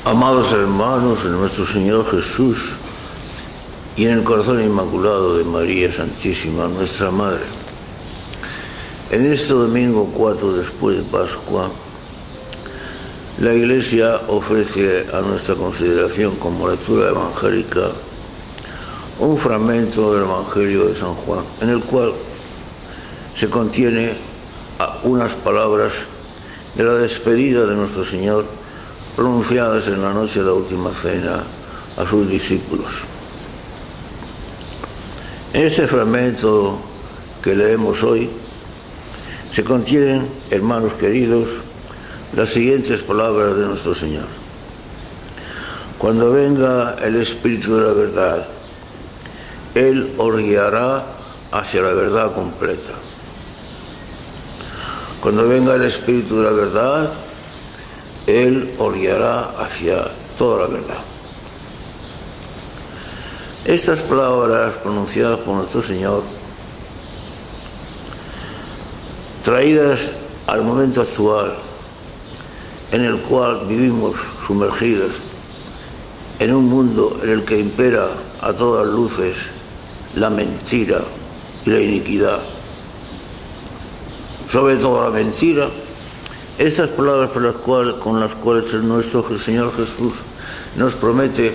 Amados hermanos en nuestro Señor Jesús y en el corazón inmaculado de María Santísima, nuestra Madre, en este domingo 4 después de Pascua, la Iglesia ofrece a nuestra consideración como lectura evangélica un fragmento del Evangelio de San Juan, en el cual se contiene unas palabras de la despedida de nuestro Señor pronunciadas en la noche de la última cena a sus discípulos. En este fragmento que leemos hoy se contienen, hermanos queridos, las siguientes palabras de nuestro Señor. Cuando venga el Espíritu de la verdad, Él os guiará hacia la verdad completa. Cuando venga el Espíritu de la verdad, Él os guiará hacia toda la verdad. Estas palabras pronunciadas por nuestro Señor, traídas al momento actual, en el cual vivimos sumergidos en un mundo en el que impera a todas luces la mentira y la iniquidad, sobre todo la mentira. Estas palabras con las cuales nuestro Señor Jesús nos promete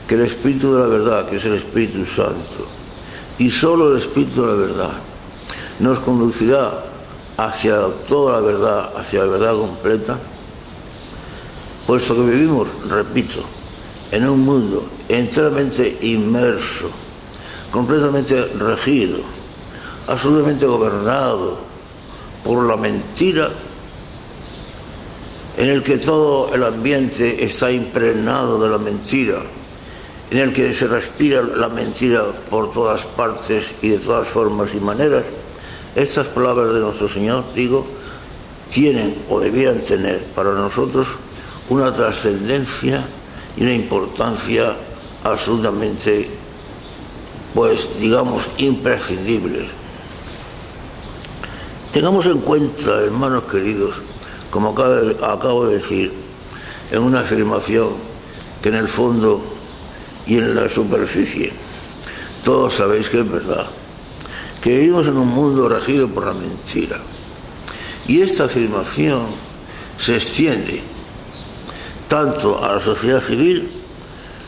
que el Espíritu de la verdad, que es el Espíritu Santo, y solo el Espíritu de la verdad, nos conducirá hacia toda la verdad, hacia la verdad completa, puesto que vivimos, repito, en un mundo enteramente inmerso, completamente regido, absolutamente gobernado por la mentira, en el que todo el ambiente está impregnado de la mentira, en el que se respira la mentira por todas partes y de todas formas y maneras. Estas palabras de nuestro Señor, digo, tienen o debieran tener para nosotros una trascendencia y una importancia absolutamente, imprescindibles. Tengamos en cuenta, hermanos queridos, como acabo de decir, en una afirmación que en el fondo y en la superficie todos sabéis que es verdad, que vivimos en un mundo regido por la mentira. Y esta afirmación se extiende tanto a la sociedad civil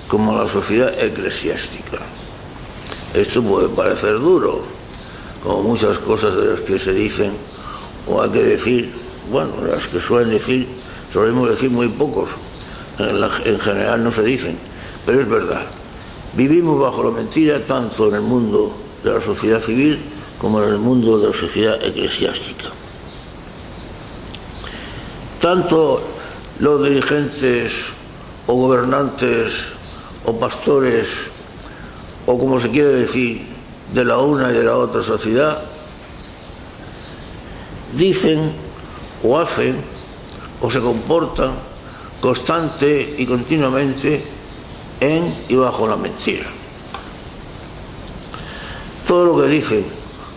como a la sociedad eclesiástica. Esto puede parecer duro, como muchas cosas de las que se dicen o hay que decir. Bueno, las que solemos decir muy pocos, en general no se dicen, pero es verdad. Vivimos bajo la mentira tanto en el mundo de la sociedad civil como en el mundo de la sociedad eclesiástica. Tanto los dirigentes o gobernantes o pastores o como se quiere decir de la una y de la otra sociedad dicen o hacen o se comportan constante y continuamente en y bajo la mentira. Todo lo que dicen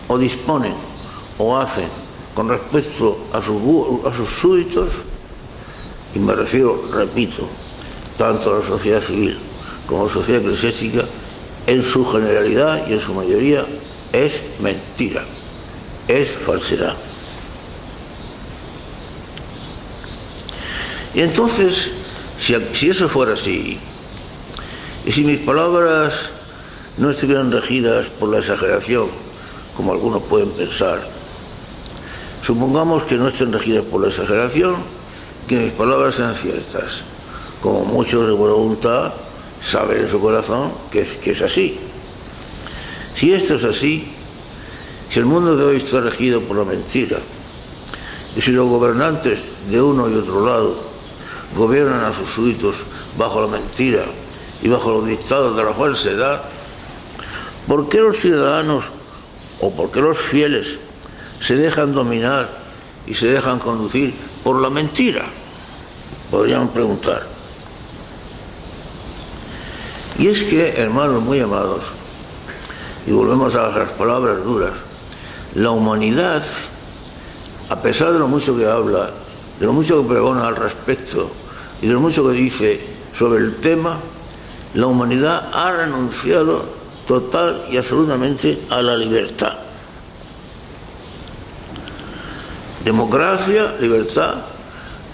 o disponen o hacen con respecto a sus súbditos, y me refiero, repito, tanto a la sociedad civil como a la sociedad eclesiástica, en su generalidad y en su mayoría es mentira, es falsedad. Y entonces, si eso fuera así, y si mis palabras no estuvieran regidas por la exageración, como algunos pueden pensar, supongamos que no estén regidas por la exageración, que mis palabras sean ciertas, como muchos de buena voluntad saben en su corazón que es así. Si esto es así, si el mundo de hoy está regido por la mentira, y si los gobernantes de uno y otro lado gobiernan a sus súbditos bajo la mentira y bajo los dictados de la falsedad, ¿por qué los ciudadanos o por qué los fieles se dejan dominar y se dejan conducir por la mentira? Podrían preguntar. Y es que, hermanos muy amados, y volvemos a las palabras duras, la humanidad, a pesar de lo mucho que habla, de lo mucho que pregona al respecto y de lo mucho que dice sobre el tema, la humanidad ha renunciado total y absolutamente a la libertad. Democracia, libertad,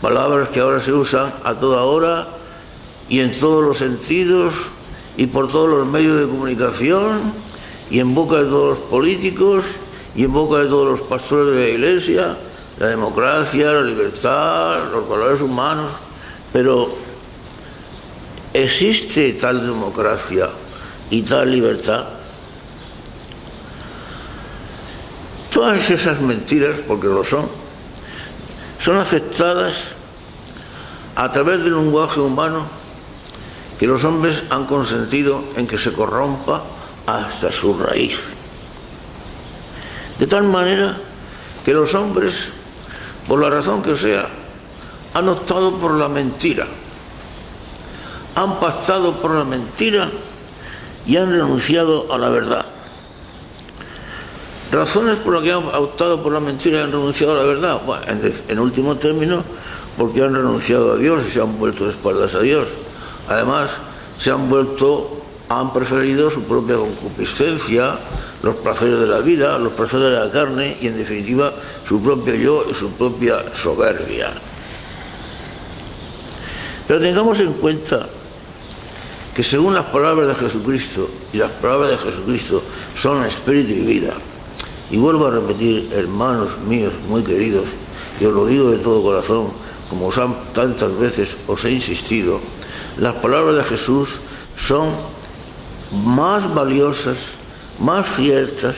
palabras que ahora se usan a toda hora y en todos los sentidos y por todos los medios de comunicación y en boca de todos los políticos y en boca de todos los pastores de la Iglesia, la democracia, la libertad, los valores humanos. Pero ¿existe tal democracia y tal libertad? Todas esas mentiras, porque lo son aceptadas a través del lenguaje humano que los hombres han consentido en que se corrompa hasta su raíz. De tal manera que los hombres, por la razón que sea, han optado por la mentira, han pactado por la mentira y han renunciado a la verdad. Razones por las que han optado por la mentira y han renunciado a la verdad. Bueno, en último término, porque han renunciado a Dios y se han vuelto de espaldas a Dios. Además, han preferido su propia concupiscencia, los placeres de la vida, los placeres de la carne y, en definitiva, su propio yo y su propia soberbia. Pero tengamos en cuenta que según las palabras de Jesucristo, y las palabras de Jesucristo son espíritu y vida, y vuelvo a repetir, hermanos míos muy queridos, y os lo digo de todo corazón, como tantas veces os he insistido, las palabras de Jesús son más valiosas, más ciertas,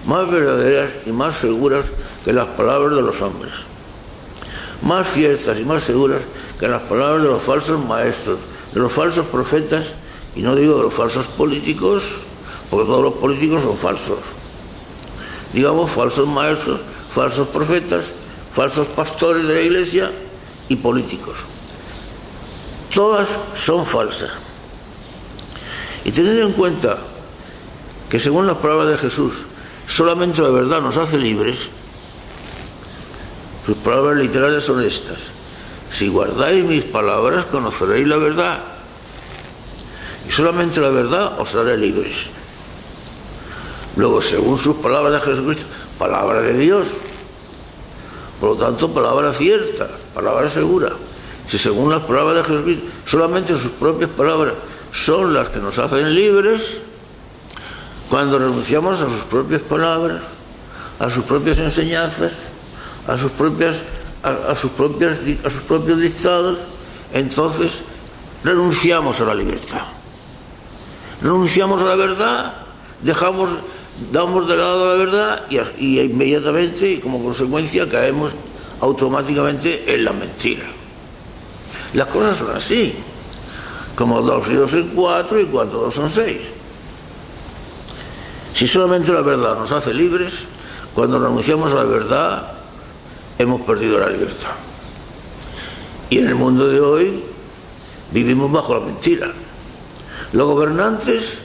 más verdaderas y más seguras que las palabras de los hombres. Más ciertas y más seguras que las palabras de los falsos maestros, de los falsos profetas, y no digo de los falsos políticos, porque todos los políticos son falsos. Digamos, falsos maestros, falsos profetas, falsos pastores de la Iglesia y políticos. Todas son falsas. Y teniendo en cuenta que según las palabras de Jesús, solamente la verdad nos hace libres, sus palabras literales son estas: si guardáis mis palabras, conoceréis la verdad, y solamente la verdad os hará libres. Luego, según sus palabras de Jesucristo, palabra de Dios, por lo tanto, palabra cierta, palabra segura. Si según las palabras de Jesucristo, solamente sus propias palabras son las que nos hacen libres, cuando renunciamos a sus propias palabras, a sus propias enseñanzas, a sus propios dictados, entonces renunciamos a la libertad. Renunciamos a la verdad, damos de lado la verdad y inmediatamente, y como consecuencia, caemos automáticamente en la mentira. Las cosas son así, como 2 y 2 son 4 y 4 y 2 son 6. Si solamente la verdad nos hace libres, cuando renunciamos a la verdad, hemos perdido la libertad. Y en el mundo de hoy vivimos bajo la mentira. Los gobernantes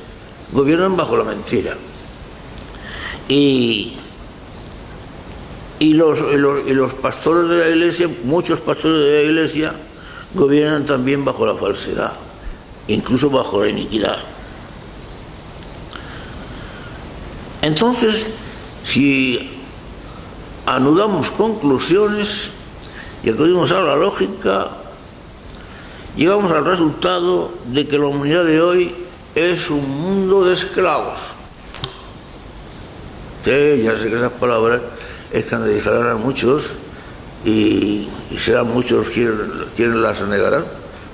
gobiernan bajo la mentira. Y los pastores de la Iglesia, muchos pastores de la Iglesia, gobiernan también bajo la falsedad, incluso bajo la iniquidad. Entonces, si anudamos conclusiones y acudimos a la lógica, llegamos al resultado de que la humanidad de hoy es un mundo de esclavos. Sí, ya sé que esas palabras escandalizarán a muchos y serán muchos quienes las negarán,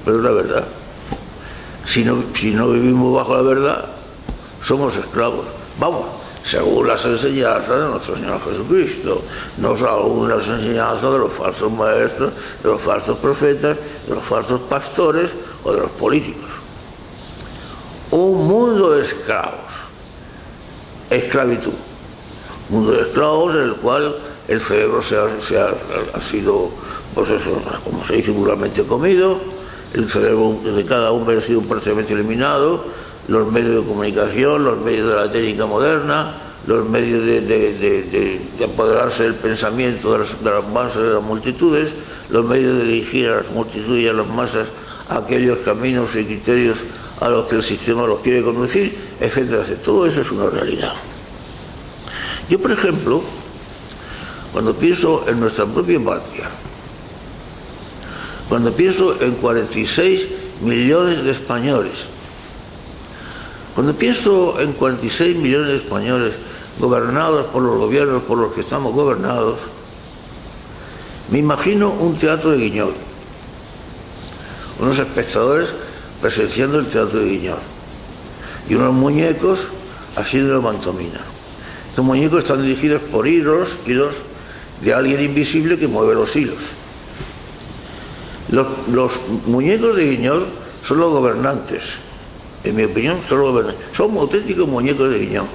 pero es la verdad. Si no vivimos bajo la verdad, somos esclavos. Vamos, según las enseñanzas de nuestro Señor Jesucristo, no según las enseñanzas de los falsos maestros, de los falsos profetas, de los falsos pastores o de los políticos. Un mundo de esclavos, esclavitud. Un mundo de esclavos en el cual el cerebro ha sido, pues eso, como se dice vulgarmente, comido, el cerebro de cada hombre ha sido prácticamente eliminado, los medios de comunicación, los medios de la técnica moderna, los medios de apoderarse del pensamiento de las masas, de las multitudes, los medios de dirigir a las multitudes y a las masas aquellos caminos y criterios a los que el sistema los quiere conducir, etcétera, etcétera. Todo eso es una realidad. Yo, por ejemplo, cuando pienso en nuestra propia patria, cuando pienso en 46 millones de españoles, cuando pienso en 46 millones de españoles gobernados por los gobiernos por los que estamos gobernados, me imagino un teatro de Guiñol, unos espectadores presenciando el teatro de Guiñol y unos muñecos haciendo la pantomima. Estos muñecos están dirigidos por hilos de alguien invisible que mueve los hilos. Los muñecos de Guiñol son los gobernantes, en mi opinión, son auténticos muñecos de Guiñol.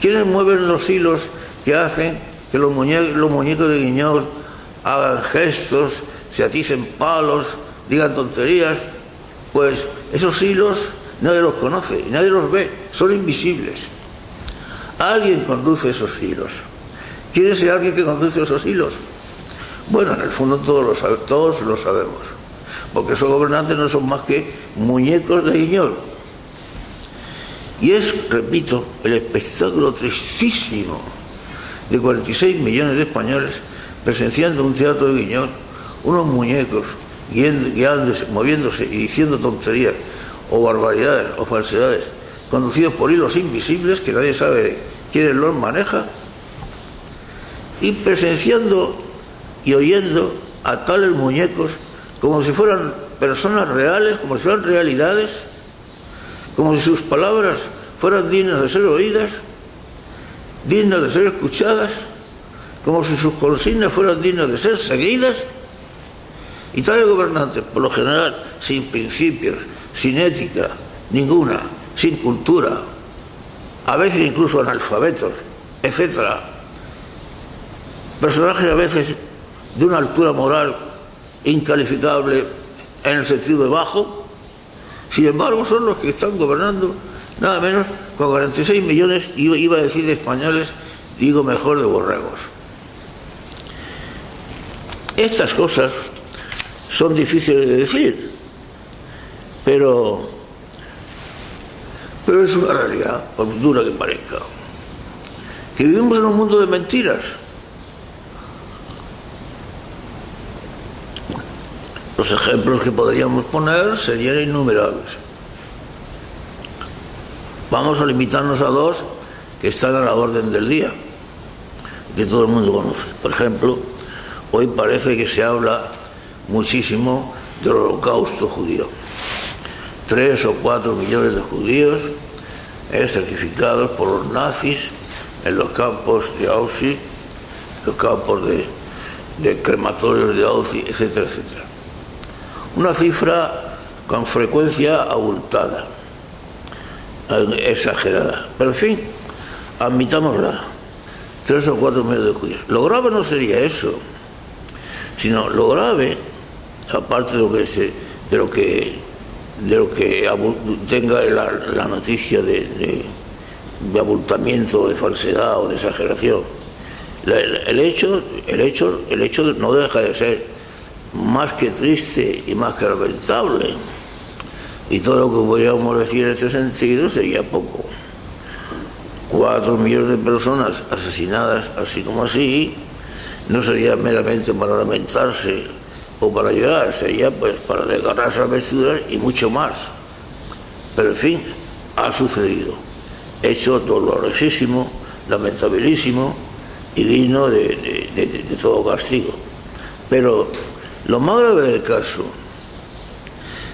¿Quiénes mueven los hilos que hacen que los muñecos de Guiñol hagan gestos, se aticen palos, digan tonterías? Pues esos hilos nadie los conoce, nadie los ve, son invisibles. Alguien conduce esos hilos. ¿Quién es el alguien que conduce esos hilos? Bueno, en el fondo todos lo sabemos, porque esos gobernantes no son más que muñecos de Guiñol. Y es, repito, el espectáculo tristísimo de 46 millones de españoles presenciando un teatro de Guiñol, unos muñecos guiándose, moviéndose y diciendo tonterías o barbaridades o falsedades, conducidos por hilos invisibles que nadie sabe quién los maneja, y presenciando y oyendo a tales muñecos como si fueran personas reales, como si fueran realidades, como si sus palabras fueran dignas de ser oídas, dignas de ser escuchadas, como si sus consignas fueran dignas de ser seguidas. Y tales gobernantes, por lo general, sin principios, sin ética ninguna, sin cultura, a veces incluso analfabetos, etcétera. Personajes a veces de una altura moral incalificable en el sentido de bajo, sin embargo son los que están gobernando nada menos con 46 millones, iba a decir de españoles, digo mejor de borregos. Estas cosas son difíciles de decir, pero es una realidad, por dura que parezca, que vivimos en un mundo de mentiras. Los ejemplos que podríamos poner serían innumerables. Vamos a limitarnos a dos que están a la orden del día, que todo el mundo conoce. Por ejemplo, hoy parece que se habla muchísimo del holocausto judío. 3 o 4 millones de judíos sacrificados por los nazis en los campos de Auschwitz, los campos de crematorios de Auschwitz, etcétera, etcétera. Una cifra con frecuencia abultada, exagerada, pero en fin, admitámosla, 3 o 4 millones de judíos. Lo grave no sería eso, sino lo grave, aparte de lo que tenga la noticia de abultamiento, de falsedad o de exageración, el hecho no deja de ser más que triste y más que lamentable, y todo lo que podríamos decir en este sentido sería poco. 4 millones de personas asesinadas así como así no sería meramente para lamentarse o para llorar, sería pues para desgarrarse las vestiduras y mucho más. Pero en fin, ha sucedido, hecho dolorosísimo, lamentabilísimo y digno de todo castigo. Pero lo más grave del caso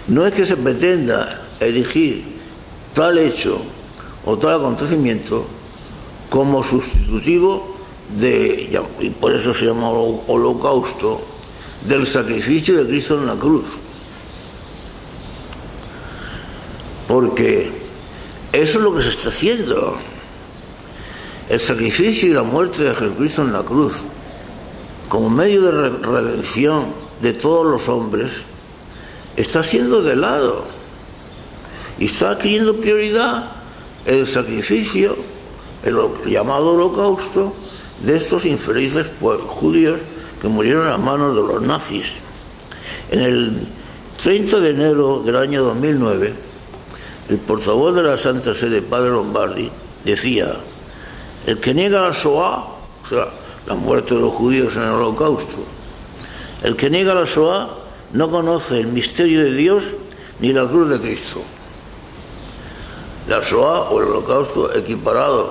no es que se pretenda erigir tal hecho o tal acontecimiento como sustitutivo y por eso se llama holocausto, del sacrificio de Cristo en la cruz. Porque eso es lo que se está haciendo. El sacrificio y la muerte de Jesucristo en la cruz, como medio de redención de todos los hombres, está siendo de lado y está adquiriendo prioridad el sacrificio, el llamado holocausto, de estos infelices judíos que murieron a manos de los nazis en 30 de enero del año 2009, el portavoz de la Santa Sede, Padre Lombardi, decía: el que niega la Shoah, o sea, la muerte de los judíos en el Holocausto, el que niega la Shoah no conoce el misterio de Dios ni la cruz de Cristo. La Shoah o el Holocausto equiparados,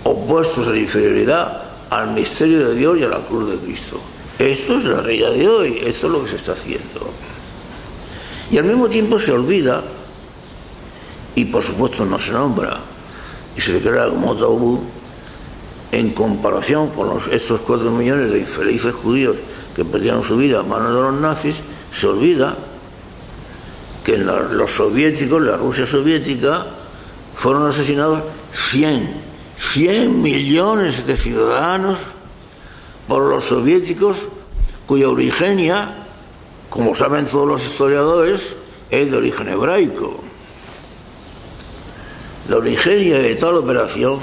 opuestos en inferioridad al misterio de Dios y a la cruz de Cristo. Esto es la realidad de hoy, esto es lo que se está haciendo. Y al mismo tiempo se olvida, y por supuesto no se nombra, y se declara como tabú, en comparación con estos 4 millones de infelices judíos que perdieron su vida a manos de los nazis, se olvida que en los soviéticos, la Rusia soviética, fueron asesinados 100 millones de ciudadanos por los soviéticos, cuya origenia, como saben todos los historiadores, es de origen hebraico. La origenia de tal operación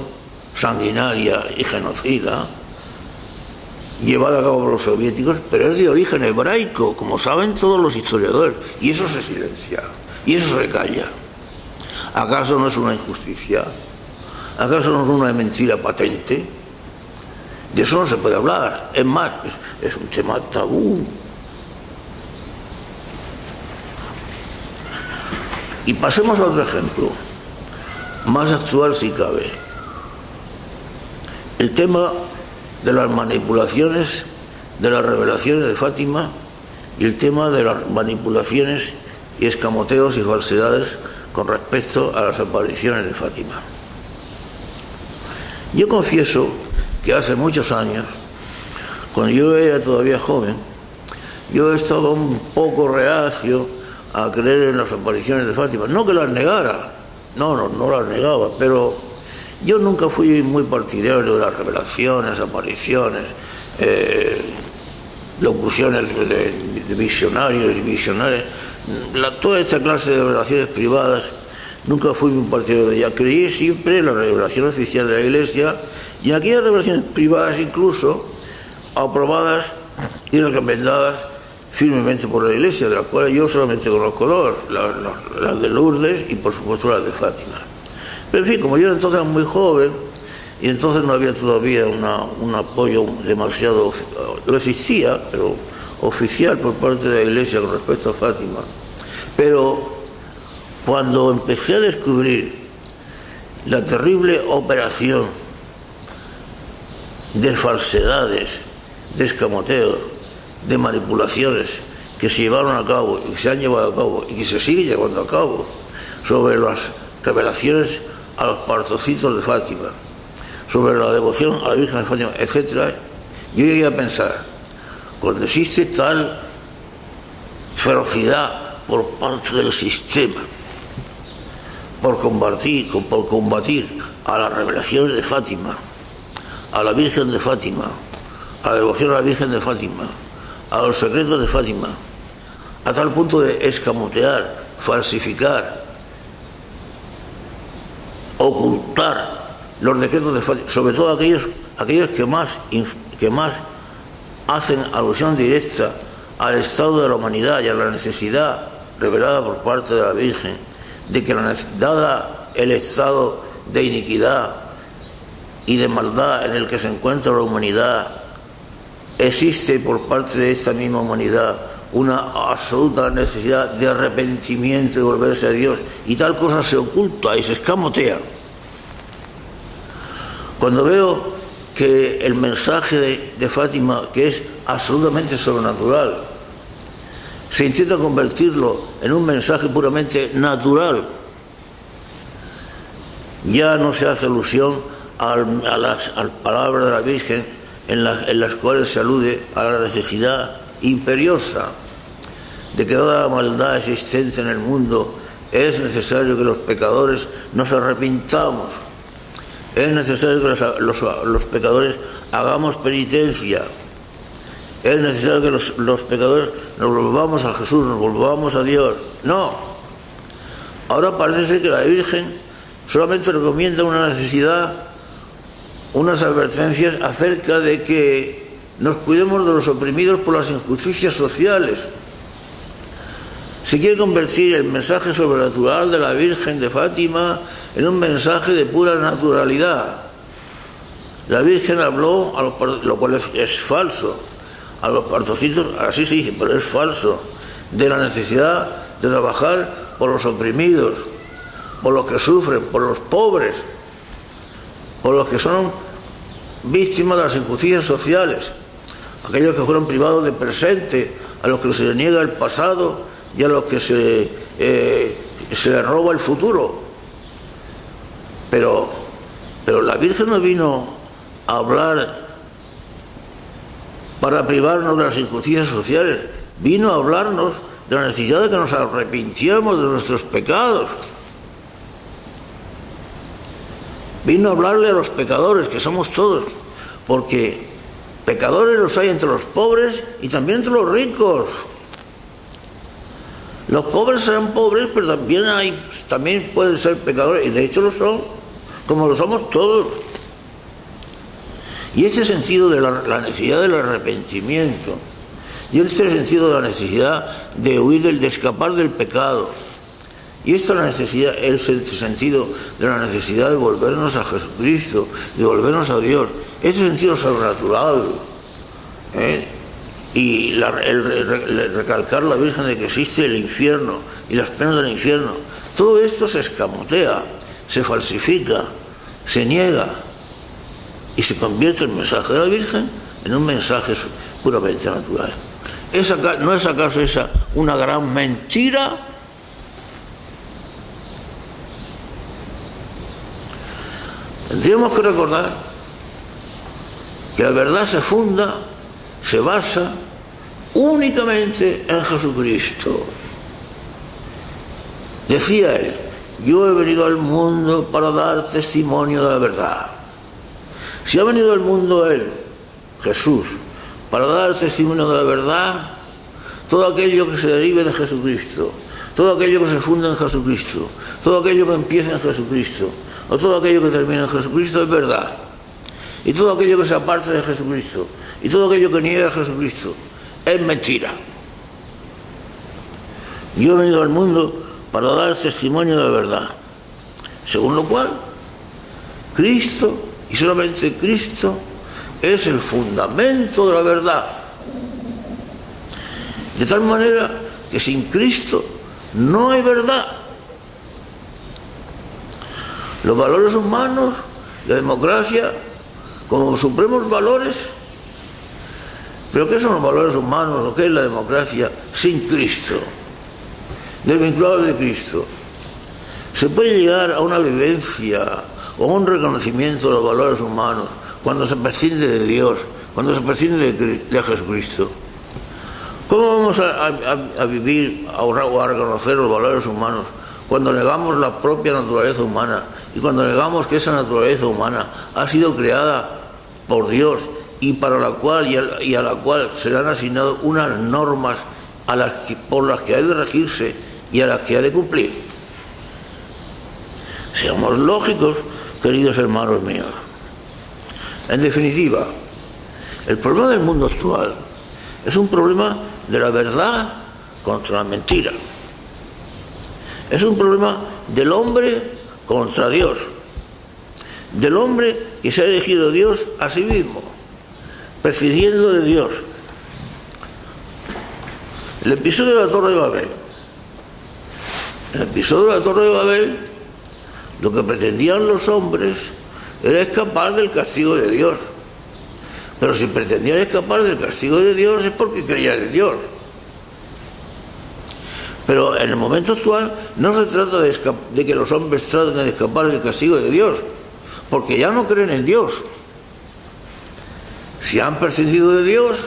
sanguinaria y genocida, llevada a cabo por los soviéticos, pero es de origen hebraico, como saben todos los historiadores, y eso se silencia, y eso se calla. ¿Acaso no es una injusticia? ¿Acaso no es una mentira patente? De eso no se puede hablar. Es más, es un tema tabú. Y pasemos a otro ejemplo, más actual si cabe. El tema de las manipulaciones, de las revelaciones de Fátima, y el tema de las manipulaciones y escamoteos y falsedades con respecto a las apariciones de Fátima. Yo confieso que hace muchos años, cuando yo era todavía joven, yo estaba un poco reacio a creer en las apariciones de Fátima. No que las negara, no las negaba, pero yo nunca fui muy partidario de las revelaciones, apariciones, locuciones de visionarios y visionarias, toda esta clase de revelaciones privadas. Nunca fui muy partidario de ella. Creí siempre en la revelación oficial de la Iglesia y en aquellas revelaciones privadas incluso aprobadas y recomendadas firmemente por la Iglesia, de las cuales yo solamente conozco dos, las de Lourdes y por supuesto las de Fátima. Pero en fin, como yo entonces era muy joven y entonces no había todavía un apoyo demasiado, no existía, pero oficial por parte de la Iglesia con respecto a Fátima. Pero cuando empecé a descubrir la terrible operación de falsedades, de escamoteos, de manipulaciones que se llevaron a cabo y que se han llevado a cabo y que se sigue llevando a cabo sobre las revelaciones a los partocitos de Fátima, sobre la devoción a la Virgen de Fátima, etc., yo llegué a pensar, cuando existe tal ferocidad por parte del sistema por combatir a las revelaciones de Fátima, a la Virgen de Fátima, a la devoción a la Virgen de Fátima, a los secretos de Fátima, a tal punto de escamotear, falsificar, ocultar los decretos de Fátima, sobre todo aquellos que más hacen alusión directa al estado de la humanidad y a la necesidad revelada por parte de la Virgen de que dada el estado de iniquidad y de maldad en el que se encuentra la humanidad, existe por parte de esta misma humanidad una absoluta necesidad de arrepentimiento y volverse a Dios, y tal cosa se oculta y se escamotea. Cuando veo que el mensaje de Fátima, que es absolutamente sobrenatural, se intenta convertirlo en un mensaje puramente natural, ya no se hace alusión a las palabras de la Virgen en las cuales se alude a la necesidad imperiosa de que dada la maldad existente en el mundo es necesario que los pecadores nos arrepintamos, es necesario que los pecadores hagamos penitencia, es necesario que los pecadores nos volvamos a Jesús, nos volvamos a Dios. No, ahora parece ser que la Virgen solamente recomienda una necesidad, unas advertencias acerca de que nos cuidemos de los oprimidos por las injusticias sociales. Se quiere convertir el mensaje sobrenatural de la Virgen de Fátima en un mensaje de pura naturalidad. La Virgen habló, lo cual es falso, a los pastorcitos, así se dice, pero es falso, de la necesidad de trabajar por los oprimidos, por los que sufren, por los pobres, por los que son víctimas de las injusticias sociales, aquellos que fueron privados de presente, a los que se les niega el pasado y a los que se les roba el futuro. Pero la Virgen no vino a hablar para privarnos de las injusticias sociales, vino a hablarnos de la necesidad de que nos arrepintiéramos de nuestros pecados. Vino a hablarle a los pecadores, que somos todos, porque pecadores los hay entre los pobres y también entre los ricos. Los pobres serán pobres, pero también pueden ser pecadores, y de hecho lo son, como lo somos todos. Y ese sentido de la necesidad del arrepentimiento, y este sentido de la necesidad de huir, de escapar del pecado, y esta necesidad, el sentido de la necesidad de volvernos a Jesucristo, de volvernos a Dios, ese sentido sobrenatural, y el recalcar a la Virgen de que existe el infierno y las penas del infierno, todo esto se escamotea, se falsifica, se niega y se convierte el mensaje de la Virgen en un mensaje puramente natural. ¿No es acaso esa una gran mentira? Tendríamos que recordar que la verdad se basa únicamente en Jesucristo. Decía él: yo he venido al mundo para dar testimonio de la verdad. Si ha venido al mundo él, Jesús, para dar testimonio de la verdad, todo aquello que se derive de Jesucristo, todo aquello que se funda en Jesucristo, todo aquello que empieza en Jesucristo, o todo aquello que termina en Jesucristo es verdad. Y todo aquello que se aparte de Jesucristo, y todo aquello que niega a Jesucristo, es mentira. Yo he venido al mundo para dar testimonio de la verdad. Según lo cual, Cristo, y solamente Cristo, es el fundamento de la verdad. De tal manera que sin Cristo no hay verdad. Los valores humanos, la democracia, como supremos valores. ¿Pero qué son los valores humanos o qué es la democracia sin Cristo? Desvinculado de Cristo. Se puede llegar a una vivencia o a un reconocimiento de los valores humanos cuando se prescinde de Dios, cuando se prescinde de Jesucristo. ¿Cómo vamos a vivir o a reconocer los valores humanos cuando negamos la propia naturaleza humana y cuando negamos que esa naturaleza humana ha sido creada por Dios y para la cual y a la cual se le han asignado unas normas por las que ha de regirse y a las que ha de cumplir? Seamos lógicos, queridos hermanos míos. En definitiva, el problema del mundo actual es un problema de la verdad contra la mentira. Es un problema del hombre contra Dios, del hombre que se ha elegido Dios a sí mismo, prescindiendo de Dios. El episodio de la Torre de Babel. En el episodio de la Torre de Babel, lo que pretendían los hombres era escapar del castigo de Dios. Pero si pretendían escapar del castigo de Dios es porque creían en Dios. Pero en el momento actual no se trata de que los hombres traten de escapar del castigo de Dios, porque ya no creen en Dios. Si han prescindido de Dios,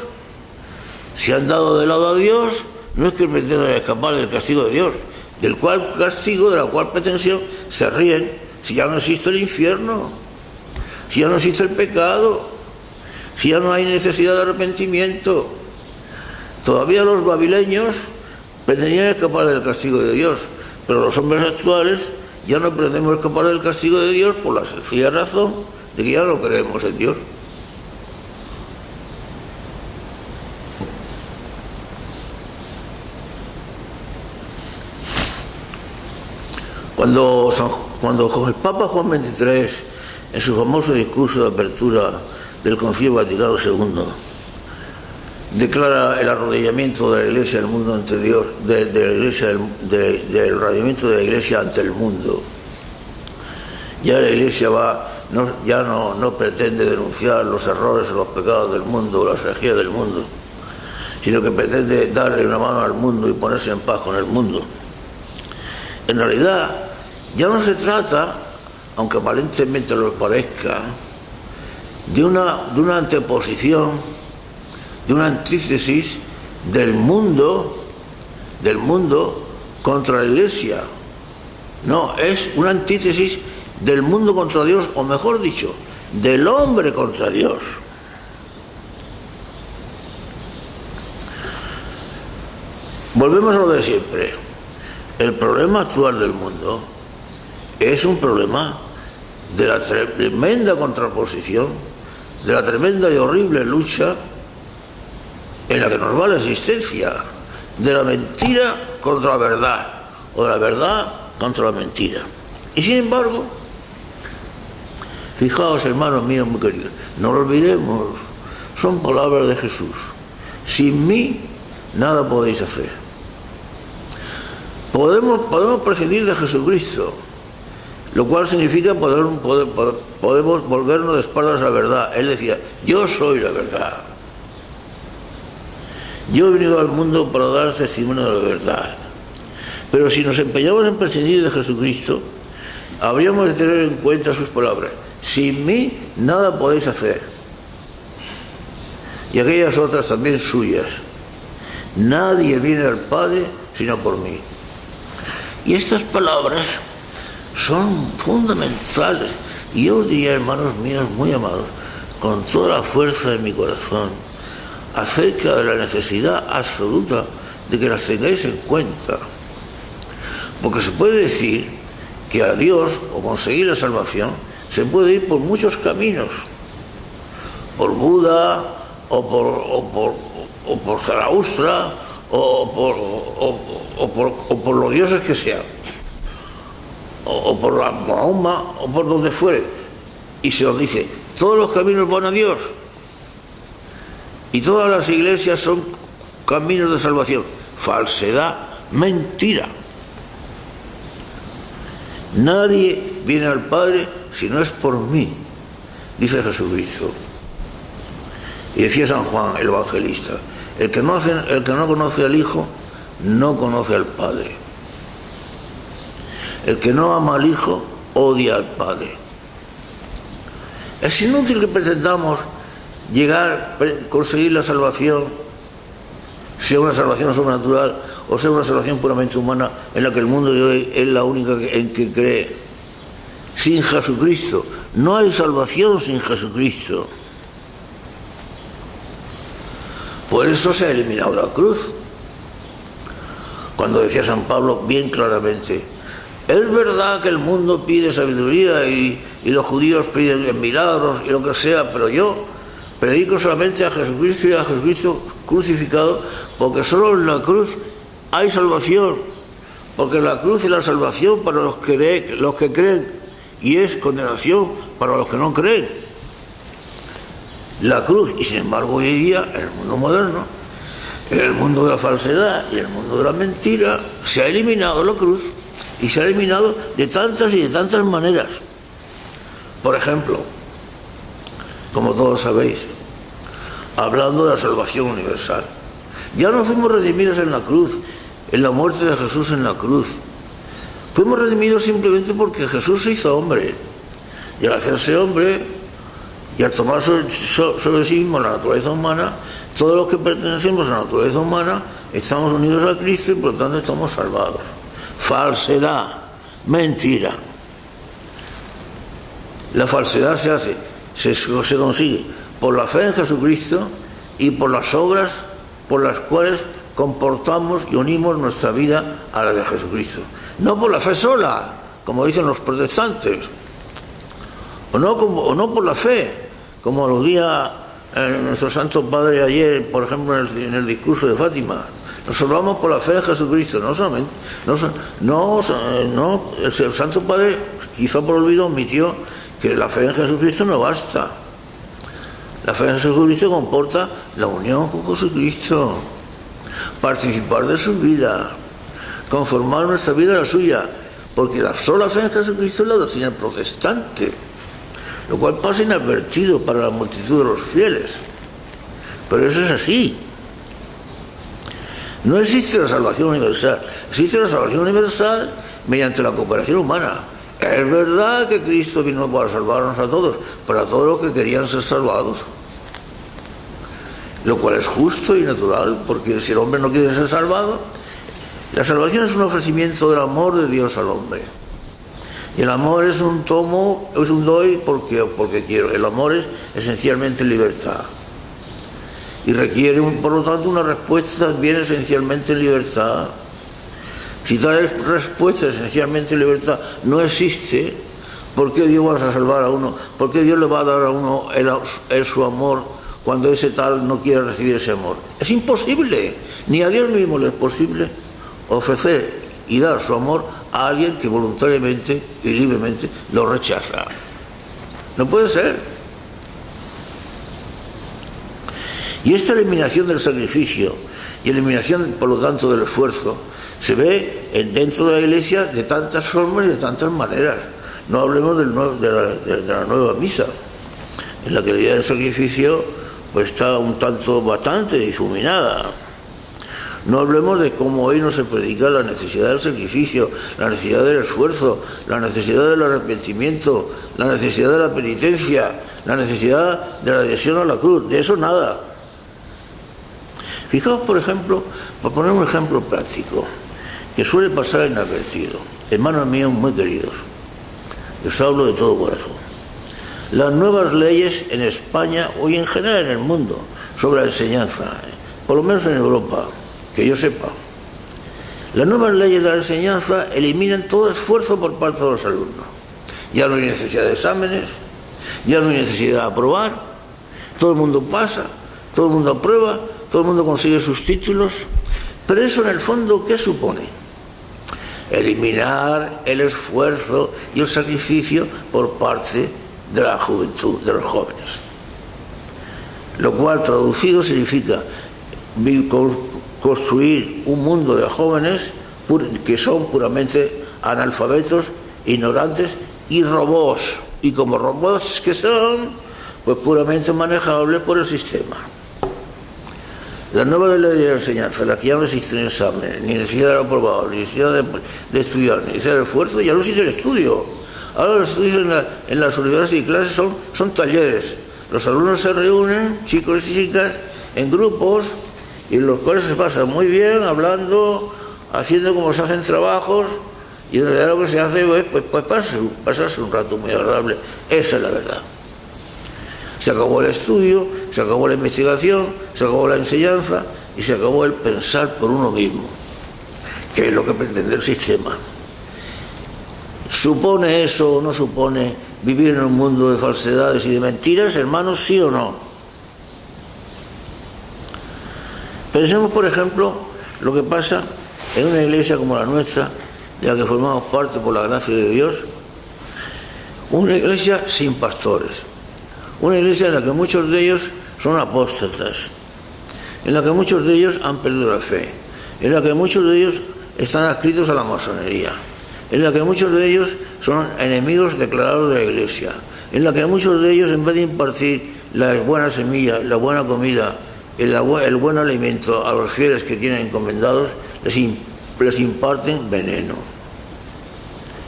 si han dado de lado a Dios, no es que pretendan escapar del castigo de Dios, del cual castigo, de la cual pretensión se ríen, si ya no existe el infierno, si ya no existe el pecado, si ya no hay necesidad de arrepentimiento. Todavía los babileños pretendían escapar del castigo de Dios, pero los hombres actuales ya no pretendemos escapar del castigo de Dios por la sencilla razón de que ya no creemos en Dios. Cuando el Papa Juan XXIII, en su famoso discurso de apertura del Concilio Vaticano II, declara el arrodillamiento de la Iglesia del mundo ante Dios, del arrodillamiento de la Iglesia ante el mundo. Ya la Iglesia no pretende denunciar los errores o los pecados del mundo, las herejías del mundo, sino que pretende darle una mano al mundo y ponerse en paz con el mundo. En realidad, ya no se trata, aunque aparentemente lo parezca, de una anteposición, de una antítesis del mundo contra la Iglesia. No, es una antítesis del mundo contra Dios, o mejor dicho, del hombre contra Dios. Volvemos a lo de siempre. El problema actual del mundo es un problema de la tremenda contraposición, de la tremenda y horrible lucha en la que nos va la existencia, de la mentira contra la verdad, o de la verdad contra la mentira. Y sin embargo, fijaos, hermanos míos muy queridos, no lo olvidemos, son palabras de Jesús: sin mí nada podéis hacer. Podemos prescindir de Jesucristo, lo cual significa podemos volvernos de espaldas a la verdad. Él decía: yo soy la verdad. Yo he venido al mundo para dar testimonio de la verdad. Pero si nos empeñamos en prescindir de Jesucristo, habríamos de tener en cuenta sus palabras: sin mí nada podéis hacer. Y aquellas otras también suyas: nadie viene al Padre sino por mí. Y estas palabras son fundamentales. Y yo os diría, hermanos míos muy amados, con toda la fuerza de mi corazón, acerca de la necesidad absoluta de que las tengáis en cuenta. Porque se puede decir que a Dios, o conseguir la salvación, se puede ir por muchos caminos: por Buda, o por Zaraustra, o por los dioses que sean, o por la Mahoma, o por donde fuere. Y se nos dice: todos los caminos van a Dios, y todas las iglesias son caminos de salvación. Falsedad, mentira. Nadie viene al Padre si no es por mí, dice Jesucristo. Y decía San Juan, el evangelista: el que no conoce al Hijo no conoce al Padre. El que no ama al Hijo odia al Padre. Es inútil que pretendamos conseguir la salvación, sea una salvación sobrenatural o sea una salvación puramente humana, en la que el mundo de hoy es la única en que cree. Sin Jesucristo no hay salvación. Sin Jesucristo. Por eso se ha eliminado la cruz. Cuando decía San Pablo bien claramente: es verdad que el mundo pide sabiduría y los judíos piden milagros y lo que sea, pero yo predico solamente a Jesucristo y a Jesucristo crucificado, porque solo en la cruz hay salvación, porque la cruz es la salvación para los que creen, y es condenación para los que no creen. La cruz. Y sin embargo, hoy día, en el mundo moderno, en el mundo de la falsedad y en el mundo de la mentira, se ha eliminado la cruz, y se ha eliminado de tantas y de tantas maneras. Por ejemplo, como todos sabéis, hablando de la salvación universal, ya no fuimos redimidos en la cruz, en la muerte de Jesús en la cruz. Fuimos redimidos simplemente porque Jesús se hizo hombre, y al hacerse hombre y al tomar sobre sí mismo la naturaleza humana, todos los que pertenecemos a la naturaleza humana estamos unidos a Cristo y por lo tanto estamos salvados. Falsedad, mentira. La falsedad se consigue por la fe en Jesucristo y por las obras por las cuales comportamos y unimos nuestra vida a la de Jesucristo. No por la fe sola, como dicen los protestantes, o no por la fe, como aludía nuestro Santo Padre ayer, por ejemplo, en el discurso de Fátima. Nos salvamos por la fe en Jesucristo, no solamente, el Santo Padre, quizá por olvido, omitió que la fe en Jesucristo no basta. La fe en Jesucristo comporta la unión con Jesucristo, participar de su vida, conformar nuestra vida a la suya, porque la sola fe en Jesucristo es la doctrina protestante, lo cual pasa inadvertido para la multitud de los fieles. Pero eso es así. No existe la salvación universal. Existe la salvación universal mediante la cooperación humana. Es verdad que Cristo vino para salvarnos a todos, para todos los que querían ser salvados. Lo cual es justo y natural, porque si el hombre no quiere ser salvado, la salvación es un ofrecimiento del amor de Dios al hombre. Y el amor es un tomo, es un doy porque quiero. El amor es esencialmente libertad. Y requiere, por lo tanto, una respuesta también esencialmente libertad. Si tal respuesta esencialmente libertad no existe, ¿por qué Dios va a salvar a uno? ¿Por qué Dios le va a dar a uno su amor cuando ese tal no quiere recibir ese amor? Es imposible. Ni a Dios mismo le es posible ofrecer y dar su amor a alguien que voluntariamente y libremente lo rechaza. No puede ser. Y esta eliminación del sacrificio y eliminación, por lo tanto, del esfuerzo, se ve dentro de la Iglesia de tantas formas y de tantas maneras. No hablemos de la nueva misa, en la que la idea del sacrificio pues está bastante difuminada. No hablemos de cómo hoy no se predica la necesidad del sacrificio, la necesidad del esfuerzo, la necesidad del arrepentimiento, la necesidad de la penitencia, la necesidad de la adhesión a la cruz. De eso nada. Fijaos, por ejemplo, para poner un ejemplo práctico, que suele pasar inadvertido. Hermanos míos muy queridos, les hablo de todo corazón. Las nuevas leyes en España, hoy en general en el mundo, sobre la enseñanza, por lo menos en Europa, que yo sepa, las nuevas leyes de la enseñanza eliminan todo esfuerzo por parte de los alumnos. Ya no hay necesidad de exámenes, ya no hay necesidad de aprobar, todo el mundo pasa, todo el mundo aprueba, todo el mundo consigue sus títulos, pero eso en el fondo, ¿qué supone? Eliminar el esfuerzo y el sacrificio por parte de la juventud, de los jóvenes. Lo cual, traducido, significa construir un mundo de jóvenes que son puramente analfabetos, ignorantes y robots. Y como robots que son, pues puramente manejables por el sistema. La nueva ley de la enseñanza, la que ya no existe un examen, ni necesidad de aprobado, ni necesidad de estudiar, ni necesidad de esfuerzo, ya no existe el estudio. Ahora los estudios en las universidades y clases son talleres. Los alumnos se reúnen, chicos y chicas, en grupos, y en los cuales se pasan muy bien, hablando, haciendo como se hacen trabajos, y en realidad lo que se hace pues pasarse un rato muy agradable. Esa es la verdad. Se acabó el estudio, se acabó la investigación, se acabó la enseñanza y se acabó el pensar por uno mismo, que es lo que pretende el sistema. ¿Supone eso o no supone vivir en un mundo de falsedades y de mentiras, hermanos, sí o no? Pensemos, por ejemplo, lo que pasa en una iglesia como la nuestra, de la que formamos parte por la gracia de Dios, una iglesia sin pastores. Una iglesia en la que muchos de ellos son apóstatas, en la que muchos de ellos han perdido la fe, en la que muchos de ellos están adscritos a la masonería, en la que muchos de ellos son enemigos declarados de la iglesia, en la que muchos de ellos, en vez de impartir las buenas semillas, la buena comida, el buen alimento a los fieles que tienen encomendados, les imparten veneno.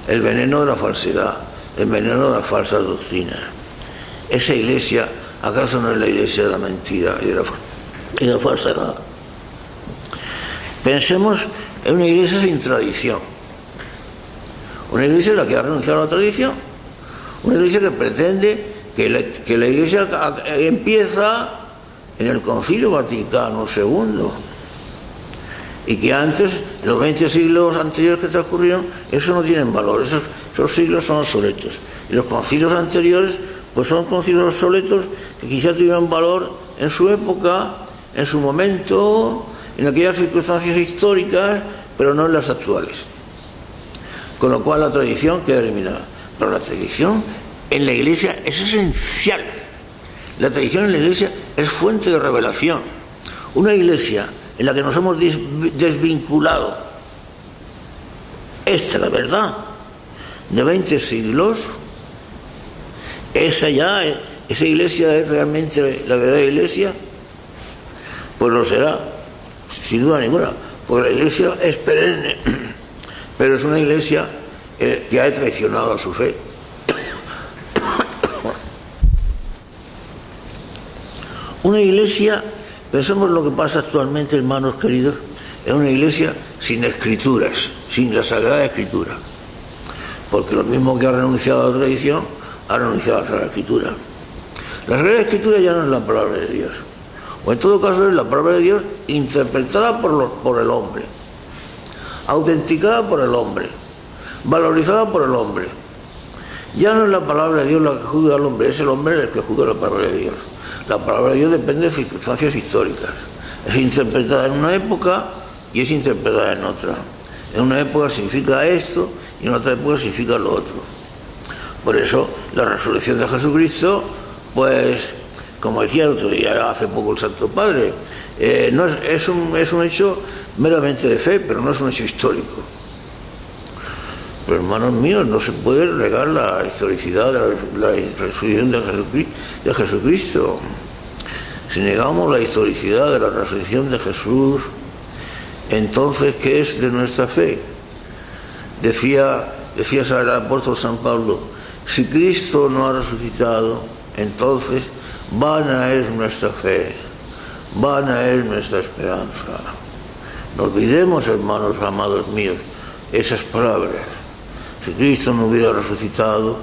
El veneno de la falsedad, el veneno de las falsas doctrinas. Esa iglesia, ¿acaso no es la iglesia de la mentira y de la falsedad? Pensemos en una iglesia sin tradición. Una iglesia en la que ha renunciado a la tradición. Una iglesia que pretende que la iglesia empieza en el Concilio Vaticano II. Y que antes, los 20 siglos anteriores que transcurrieron, eso no tienen valor. Esos siglos son obsoletos. Y los concilios anteriores pues son concilios obsoletos que quizá tuvieron valor en su época, en su momento, en aquellas circunstancias históricas, pero no en las actuales. Con lo cual la tradición queda eliminada. Pero la tradición en la Iglesia es esencial. La tradición en la Iglesia es fuente de revelación. Una Iglesia en la que nos hemos desvinculado, esta es la verdad, de 20 siglos, esa Iglesia es realmente la verdadera Iglesia, pues lo será, sin duda ninguna, porque la Iglesia es perenne, pero es una Iglesia que ha traicionado a su fe. Una Iglesia, pensemos lo que pasa actualmente, hermanos queridos, es una Iglesia sin escrituras, sin la Sagrada Escritura, porque lo mismo que ha renunciado a la tradición, ha renunciado a la Sagrada Escritura. La Sagrada Escritura ya no es la palabra de Dios, o en todo caso es la palabra de Dios interpretada por el hombre, autenticada por el hombre, valorizada por el hombre. Ya no es la palabra de Dios la que juzga al hombre, es el hombre el que juzga la palabra de Dios. La palabra de Dios depende de circunstancias históricas. Es interpretada en una época y es interpretada en otra. En una época significa esto y en otra época significa lo otro. Por eso la resurrección de Jesucristo, pues, como decía el otro día, hace poco el Santo Padre, es un hecho meramente de fe, pero no es un hecho histórico. Pero hermanos míos, no se puede negar la historicidad de la resurrección de Jesucristo. Si negamos la historicidad de la resurrección de Jesús, entonces, ¿qué es de nuestra fe? Decía el apóstol San Pablo, si Cristo no ha resucitado, entonces vana es nuestra fe, vana es nuestra esperanza. No olvidemos, hermanos amados míos, esas palabras. Si Cristo no hubiera resucitado,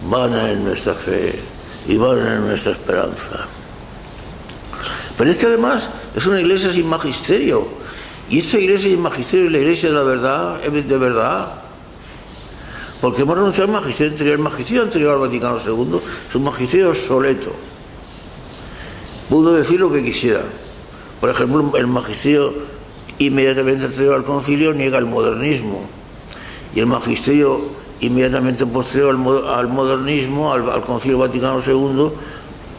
vana es nuestra fe y vana es nuestra esperanza. Pero es que además es una iglesia sin magisterio. Y esta iglesia sin magisterio es la iglesia de la verdad, de verdad. Porque hemos renunciado al magisterio anterior. El magisterio anterior al Vaticano II es un magisterio obsoleto. Pudo decir lo que quisiera. Por ejemplo, el magisterio inmediatamente anterior al concilio niega el modernismo. Y el magisterio inmediatamente posterior al modernismo, al Concilio Vaticano II,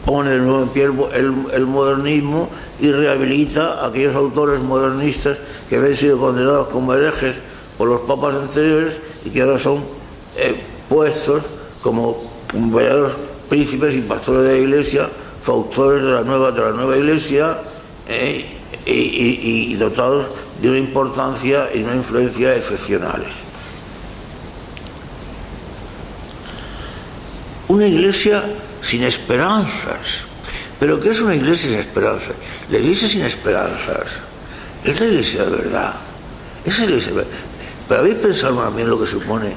pone de nuevo en pie el modernismo y rehabilita a aquellos autores modernistas que habían sido condenados como herejes por los papas anteriores y que ahora son puestos como verdaderos príncipes y pastores de la Iglesia, fautores de la nueva Iglesia, y dotados de una importancia y una influencia excepcionales. Una iglesia sin esperanzas. ¿Pero qué es una iglesia sin esperanzas? La iglesia sin esperanzas es la iglesia de verdad. Es la iglesia de verdad. Pero habéis pensado más bien lo que supone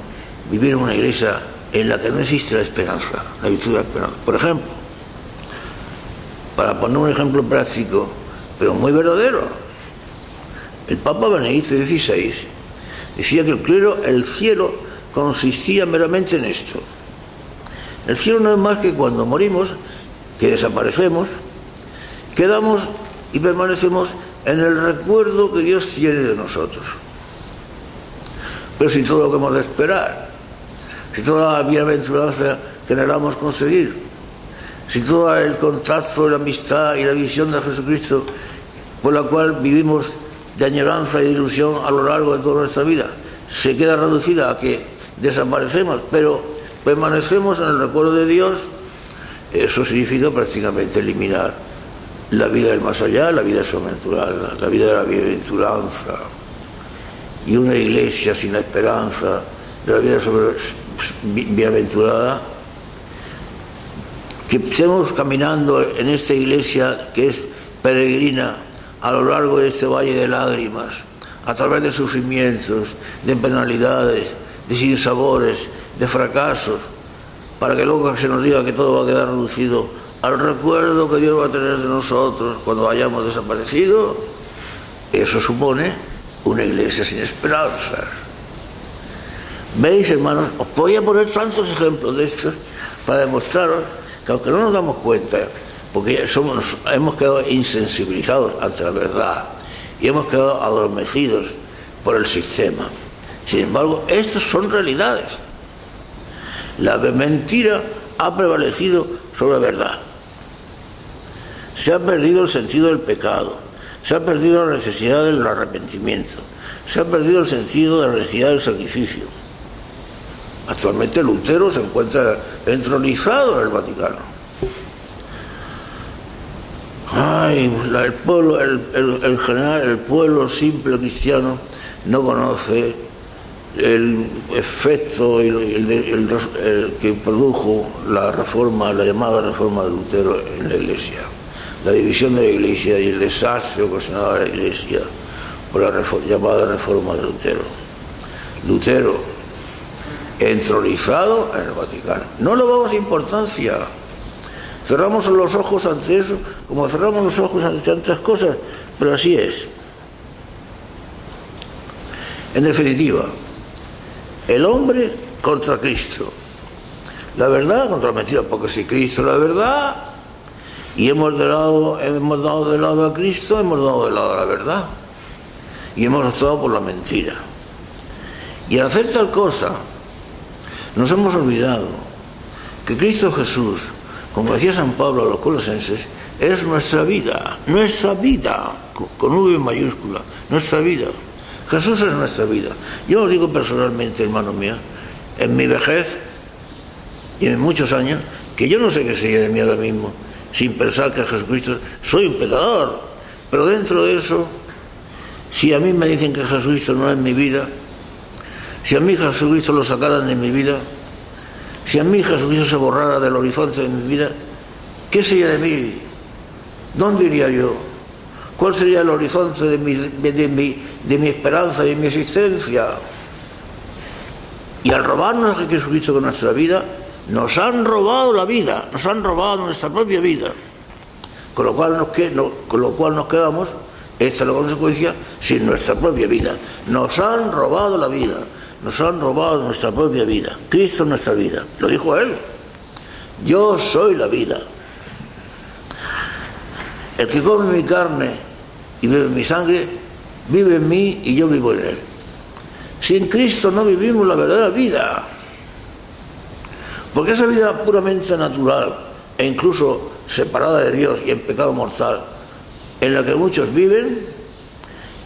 vivir en una iglesia en la que no existe la esperanza, la virtud de la esperanza. Por ejemplo, para poner un ejemplo práctico, pero muy verdadero, el Papa Benedicto XVI decía que el cielo consistía meramente en esto. El cielo no es más que cuando morimos, que desaparecemos, quedamos y permanecemos en el recuerdo que Dios tiene de nosotros. Pero si todo lo que hemos de esperar, si toda la bienaventuranza que anhelamos conseguir, si todo el contacto, la amistad y la visión de Jesucristo por la cual vivimos de añoranza y de ilusión a lo largo de toda nuestra vida, se queda reducida a que desaparecemos, pero permanecemos en el recuerdo de Dios, eso significa prácticamente eliminar la vida del más allá, la vida sobrenatural, la vida de la bienaventuranza. Y una iglesia sin la esperanza de la vida bienaventurada, que estemos caminando en esta iglesia que es peregrina a lo largo de este valle de lágrimas, a través de sufrimientos, de penalidades, de sinsabores, de fracasos, para que luego se nos diga que todo va a quedar reducido al recuerdo que Dios va a tener de nosotros cuando hayamos desaparecido. Eso supone una iglesia sin esperanzas. ¿Veis, hermanos? Os podía poner tantos ejemplos de estos para demostraros que aunque no nos damos cuenta, porque hemos quedado insensibilizados ante la verdad y hemos quedado adormecidos por el sistema. Sin embargo, estas son realidades. La mentira ha prevalecido sobre la verdad. Se ha perdido el sentido del pecado, se ha perdido la necesidad del arrepentimiento, se ha perdido el sentido de la necesidad del sacrificio. Actualmente Lutero se encuentra entronizado en el Vaticano. Ay, el pueblo, el general, el pueblo simple cristiano no conoce el efecto que produjo la reforma, la llamada reforma de Lutero en la Iglesia, la división de la Iglesia y el desastre ocasionado a la Iglesia por la llamada reforma de Lutero. Lutero, entronizado en el Vaticano. No le damos importancia. Cerramos los ojos ante eso, como cerramos los ojos ante tantas cosas, pero así es. En definitiva, el hombre contra Cristo, la verdad contra la mentira, porque si Cristo es la verdad y hemos dado de lado a Cristo, hemos dado de lado a la verdad y hemos optado por la mentira. Y al hacer tal cosa, nos hemos olvidado que Cristo Jesús, como decía San Pablo a los colosenses, es nuestra vida, con V mayúscula, nuestra vida. Jesús es nuestra vida. Yo os digo personalmente, hermano mío, en mi vejez y en muchos años, que yo no sé qué sería de mí ahora mismo, sin pensar que Jesucristo, soy un pecador, pero dentro de eso, si a mí me dicen que Jesucristo no es mi vida, si a mí Jesucristo lo sacaran de mi vida, si a mí Jesucristo se borrara del horizonte de mi vida, ¿qué sería de mí? ¿Dónde iría yo? ¿Cuál sería el horizonte de mi esperanza y de mi existencia? Y al robarnos a Jesucristo con nuestra vida, nos han robado la vida, nos han robado nuestra propia vida. Con lo cual nos quedamos, esta es la consecuencia, sin nuestra propia vida. Nos han robado la vida, nos han robado nuestra propia vida. Cristo es nuestra vida, lo dijo Él. Yo soy la vida. El que come mi carne y bebe mi sangre, vive en mí y yo vivo en él. Sin Cristo no vivimos la verdadera vida. Porque esa vida puramente natural e incluso separada de Dios y en pecado mortal, en la que muchos viven,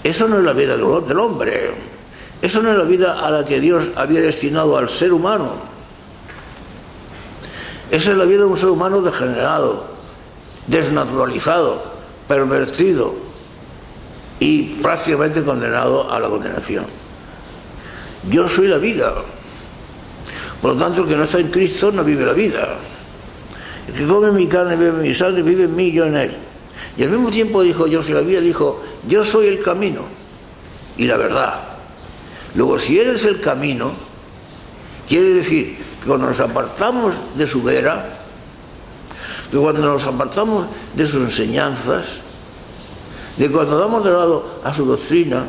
eso no es la vida del hombre. Eso no es la vida a la que Dios había destinado al ser humano. Esa es la vida de un ser humano degenerado, desnaturalizado, pervertido y prácticamente condenado a la condenación. Yo soy la vida. Por lo tanto, el que no está en Cristo no vive la vida. El que come mi carne y bebe mi sangre, vive en mí y yo en él. Y al mismo tiempo dijo, yo soy la vida, dijo, yo soy el camino y la verdad. Luego, si Él es el camino, quiere decir que cuando nos apartamos de su vera, que cuando nos apartamos de sus enseñanzas, de cuando damos de lado a su doctrina,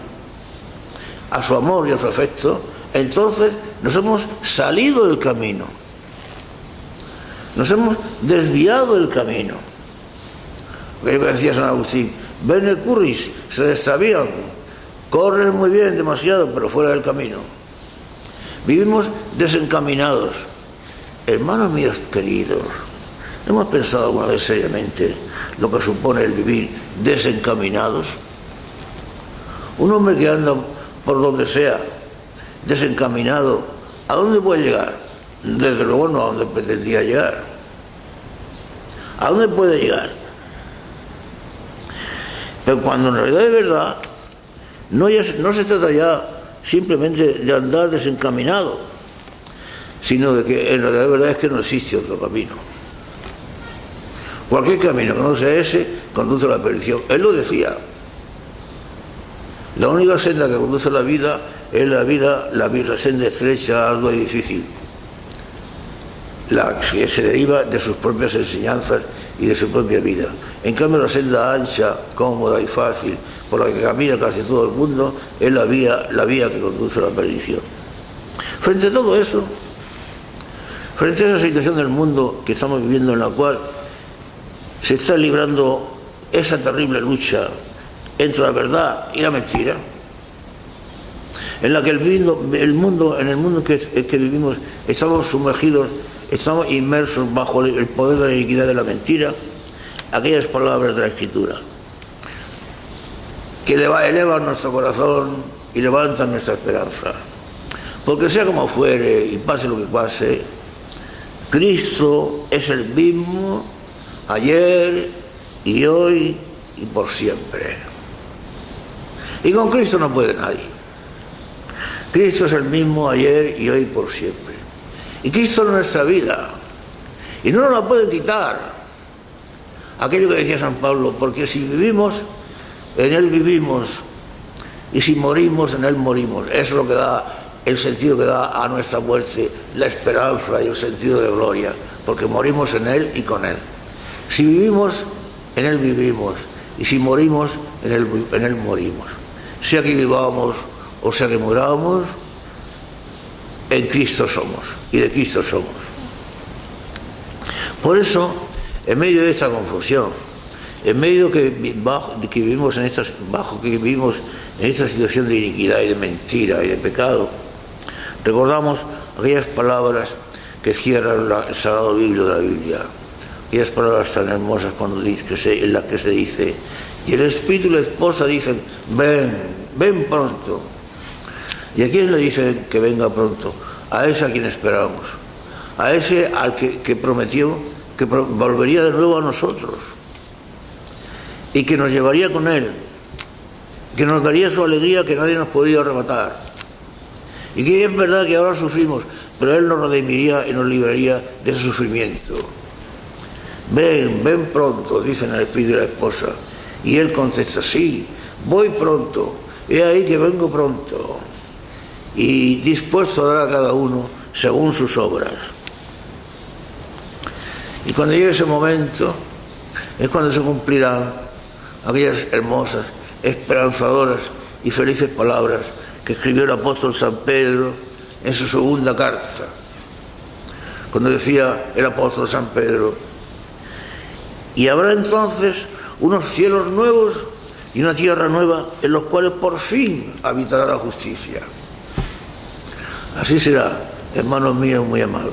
a su amor y a su afecto, entonces nos hemos salido del camino, nos hemos desviado del camino. Lo que decía San Agustín, bene curris, se desvían, corren muy bien, demasiado, pero fuera del camino. Vivimos desencaminados. Hermanos míos queridos, ¿hemos pensado alguna vez seriamente lo que supone el vivir desencaminados? Un hombre que anda por donde sea, desencaminado, ¿a dónde puede llegar? Desde luego no a donde pretendía llegar. ¿A dónde puede llegar? Pero cuando en realidad de verdad no se trata ya simplemente de andar desencaminado, sino de que en realidad de verdad es que no existe otro camino. Cualquier camino que no sea ese conduce a la perdición. Él lo decía. La única senda que conduce a la vida es la senda estrecha, ardua y difícil, la que se deriva de sus propias enseñanzas y de su propia vida. En cambio, la senda ancha, cómoda y fácil, por la que camina casi todo el mundo, es la vía que conduce a la perdición. Frente a todo eso, frente a esa situación del mundo que estamos viviendo, en la cual se está librando esa terrible lucha entre la verdad y la mentira, en la que en el mundo que vivimos estamos sumergidos, estamos inmersos bajo el poder de la iniquidad de la mentira, aquellas palabras de la Escritura que elevan nuestro corazón y levantan nuestra esperanza. Porque sea como fuere y pase lo que pase, Cristo es el mismo ayer y hoy y por siempre. Y con Cristo no puede nadie. Cristo es el mismo ayer y hoy por siempre. Y Cristo es nuestra vida. Y no nos la puede quitar. Aquello que decía San Pablo, porque si vivimos, en Él vivimos. Y si morimos, en Él morimos. Eso es lo que da el sentido que da a nuestra muerte, la esperanza y el sentido de gloria. Porque morimos en Él y con Él. Si vivimos, en Él vivimos. Y si morimos, en Él morimos. Sea que vivamos o sea que muramos, en Cristo somos y de Cristo somos. Por eso, en medio de esta confusión, en medio que vivimos en esta situación de iniquidad y de mentira y de pecado, recordamos aquellas palabras que cierran el sagrado libro de la Biblia, aquellas palabras tan hermosas en las que se dice: y el Espíritu y la esposa dicen, ven pronto. ¿Y a quién le dicen que venga pronto? A ese a quien esperamos, a ese al que prometió que volvería de nuevo a nosotros y que nos llevaría con Él, que nos daría su alegría que nadie nos podía arrebatar, y que es verdad que ahora sufrimos, pero Él nos redimiría y nos libraría de ese sufrimiento. Ven pronto, dicen el Espíritu y la esposa, y Él contesta: sí, voy pronto, he ahí que vengo pronto, y dispuesto a dar a cada uno según sus obras. Y cuando llegue ese momento es cuando se cumplirán aquellas hermosas, esperanzadoras y felices palabras que escribió el apóstol San Pedro en su segunda carta, cuando decía el apóstol San Pedro: y habrá entonces unos cielos nuevos y una tierra nueva en los cuales por fin habitará la justicia. Así será, hermanos míos muy amados.